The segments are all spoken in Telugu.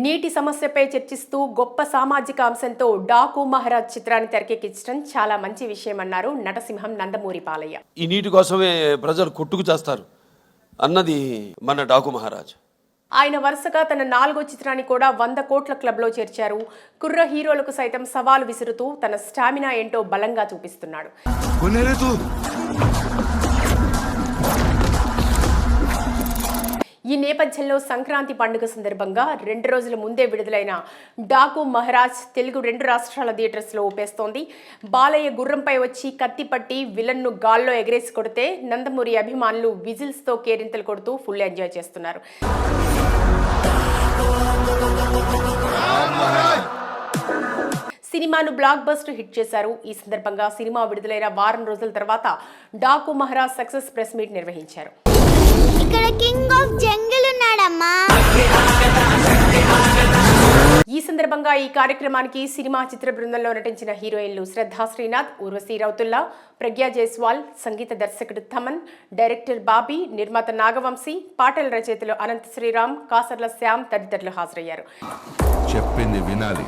నీటి సమస్యపై చర్చిస్తూ గొప్ప సామాజిక అంశంతో డాకు మహారాజ్ చిత్రాన్ని తెరకెక్కించడం చాలా మంచి విషయమన్నారు నటసింహం నందమూరి పాలయ్య. ఈ నీటి కోసమే ప్రజలు కొట్టుకు చేస్తారు అన్నది మన డాకు మహారాజ్. ఆయన వరుసగా తన 4వ చిత్రాన్ని కూడా 100 కోట్ల క్లబ్లో చేర్చారు. కుర్ర హీరోలకు సైతం సవాలు విసురుతూ తన స్టామినా ఏంటో బలంగా చూపిస్తున్నాడు. ఈ నేపథ్యంలో సంక్రాంతి పండుగ సందర్భంగా 2 రోజుల ముందే విడుదలైన డాకు మహారాజ్ తెలుగు 2 రాష్ట్రాల థియేటర్స్లో ఊపేస్తోంది. బాలయ్య గుర్రంపై వచ్చి కత్తి పట్టి విలన్ను గాల్లో ఎగరేసి కొడితే నందమూరి అభిమానులు విజిల్స్తో కేరింతలు కొడుతూ ఫుల్ ఎంజాయ్ చేస్తున్నారు. సినిమాను బ్లాక్ బస్టర్ హిట్ చేశారు. ఈ సందర్భంగా సినిమా విడుదలైన వారం రోజుల తర్వాత Daaku Maharaj success press meet నిర్వహించారు. ఇక్కడ కింగ్ ఆఫ్ జంగిల్ ఉన్నాడమ్మా. ఈ సందర్భంగా ఈ కార్యక్రమానికి సినిమా చిత్ర బృందంలో నటించిన హీరోయిన్లు శ్రద్ధా శ్రీనాథ్, ఊర్వశీ రౌతుల్లా, ప్రజ్ఞా జైస్వాల్, సంగీత దర్శకుడు థమన్, డైరెక్టర్ బాబీ, నిర్మాత నాగవంశీ, పాటల రచయితలు అనంత శ్రీరామ్, కాసర్ల శ్యామ్ తదితరులు హాజరయ్యారు. చెప్పింది వినాలి,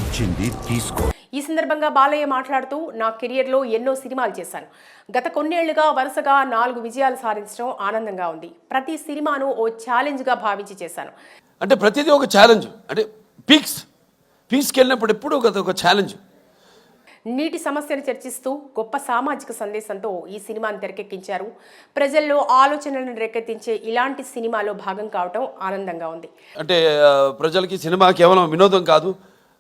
ఇచ్చింది తీసుకో. ఈ సందర్భంగా బాలయ్య మాట్లాడుతూ, నా కెరియర్లో ఎన్నో సినిమాలు చేశాను. గత కొన్నేళ్లుగా వరుసగా 4 విజయాలు సాధించడం ఆనందంగా ఉంది. ప్రతి సినిమాను ఓ ఛాలెంజ్గా భావించి చేశాను. అంటే ప్రతిదీ ఒక ఛాలెంజ్. అంటే పీక్స్కి వెళ్ళినప్పుడు ఎప్పుడు ఒక ఛాలెంజ్. నీటి సమస్యను చర్చిస్తూ గొప్ప సామాజిక సందేశంతో ఈ సినిమాను తెరకెక్కించారు. ప్రజల్లో ఆలోచనలను రేకెత్తించే ఇలాంటి సినిమాలో భాగం కావటం ఆనందంగా ఉంది. అంటే ప్రజలకి సినిమా కేవలం వినోదం కాదు,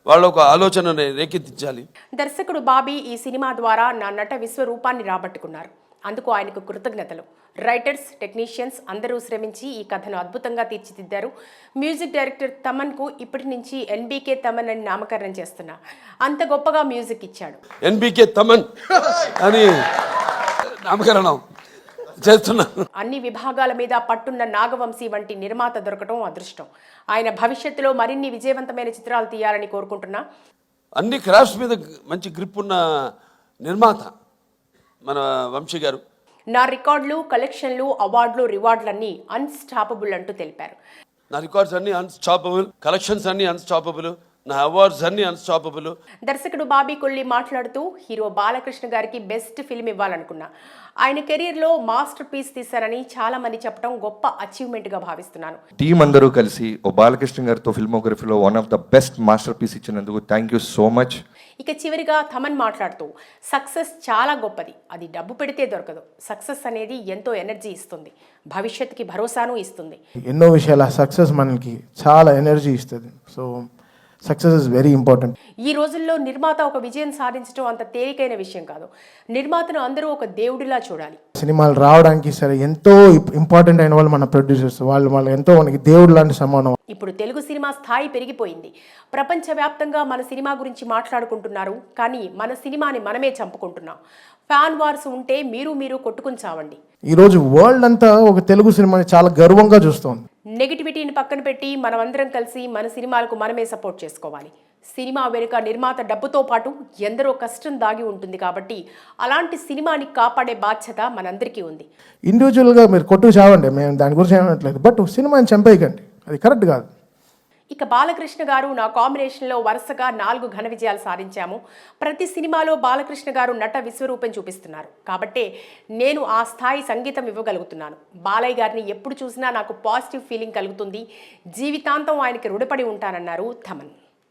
వాళ్ళ ఒక ఆలోచనని రేకెత్తించాలి. దర్శకుడు బాబీ ఈ సినిమా ద్వారా నా నట విశ్వరూపాన్ని రాబట్టుకున్నారు. అందుకు ఆయనకు కృతజ్ఞతలు. రైటర్స్, టెక్నీషియన్స్ అందరూ శ్రమించి ఈ కథను అద్భుతంగా తీర్చిదిద్దారు. మ్యూజిక్ డైరెక్టర్ తమన్కు ఇప్పటి నుంచి ఎన్బీకే తమన్ అని నామకరణం చేస్తున్నా. అంత గొప్పగా మ్యూజిక్ ఇచ్చాడు. ఎన్బీకే తమన్ అని నామకరణం చేస్తున్నా. అన్ని విభాగాల మీద పట్టున్న నాగవంశీ వంటి నిర్మాత దొరకటం అదృష్టం. ఆయన భవిష్యత్తులో మరిన్ని విజయవంతమైన చిత్రాలు తీయాలని కోరుకుంటున్నా. అన్ని క్రాఫ్ట్స్ మీద మంచి గ్రిప్ ఉన్న నిర్మాత మన వంశీ గారు. నా రికార్డులు, కలెక్షన్లు, అవార్డులు, రివార్డులన్నీ అన్స్టాపబుల్ అంటూ తెలిపారు. నా రికార్డ్స్ అన్ని అన్స్టాపబుల్, కలెక్షన్స్ అన్ని అన్స్టాపబుల్, నా అవార్డ్స్ అన్ని అన్స్టాపబుల్. దర్శకుడు బాబీ కొల్లి మాట్లాడుతూ, హీరో బాలకృష్ణ గారికి బెస్ట్ ఫిల్మ్ ఇవ్వాలనుకున్నా. ఆయన కెరీర్లో మాస్టర్ పీస్ తీశారని చాలా మంది చెప్పడం గొప్ప అచీవ్మెంట్గా భావిస్తున్నాను. టీం అందరూ కలిసి ఓ బాలకృష్ణ గారితో ఫిల్మోగ్రఫీలో one of the best masterpiece ఇచ్చినందుకు థ్యాంక్ యూ సో మచ్. ఇక చివరిగా థమన్ మాట్లాడుతూ, సక్సెస్ చాలా గొప్పది, అది డబ్బు పెడితే దొరకదు. సక్సెస్ అనేది ఎంతో ఎనర్జీ ఇస్తుంది, భవిష్యత్తుకి భరోసాను ఇస్తుంది. ఎన్నో విషయాల సక్సెస్ మనకి చాలా ఎనర్జీ ఇస్తుంది. So success is very important. ఈ రోజుల్లో నిర్మాత ఒక విజయం సాధించడం అంత తేలికైన విషయం కాదు. నిర్మాతను అందరూ ఒక దేవుడిలా చూడాలి. సినిమాలు రావడానికి సరే ఎంతో ఇంపార్టెంట్ అయిన వాళ్ళు మన ప్రొడ్యూసర్స్, వాళ్ళు ఎంతో మనకి దేవుడు లాంటి సమానం. ఇప్పుడు తెలుగు సినిమా స్థాయి పెరిగిపోయింది. ప్రపంచవ్యాప్తంగా మన సినిమా గురించి మాట్లాడుకుంటున్నారు, కానీ మన సినిమాని మనమే చంపుకుంటున్నాం. ఫ్యాన్ వార్స్ ఉంటే మీరు కొట్టుకుని చావండి. ఈరోజు వరల్డ్ అంతా ఒక తెలుగు సినిమాని చాలా గర్వంగా చూస్తోంది. నెగిటివిటీని పక్కన పెట్టి మనమందరం కలిసి మన సినిమాలకు మనమే సపోర్ట్ చేసుకోవాలి. సినిమా వెనుక నిర్మాత డబ్బుతో పాటు ఎందరో కష్టం దాగి ఉంటుంది కాబట్టి అలాంటి సినిమాని కాపాడే బాధ్యత మనందరికీ ఉంది. ఇండివిజువల్గా మీరు కొట్టుకు చావండి, మేము దాని గురించి ఏమనట్లేదు, బట్ సినిమాని చంపేయకండి, అది కరెక్ట్ కాదు. ఇక బాలకృష్ణ గారు నా కాంబినేషన్లో వరుసగా 4 ఘన విజయాలు సాధించాము. ప్రతి సినిమాలో బాలకృష్ణ గారు నట విశ్వరూపం చూపిస్తున్నారు కాబట్టే నేను ఆ స్థాయి సంగీతం ఇవ్వగలుగుతున్నాను. బాలయ్య గారిని ఎప్పుడు చూసినా నాకు పాజిటివ్ ఫీలింగ్ కలుగుతుంది. జీవితాంతం ఆయనకి రుణపడి ఉంటానన్నారు థమన్.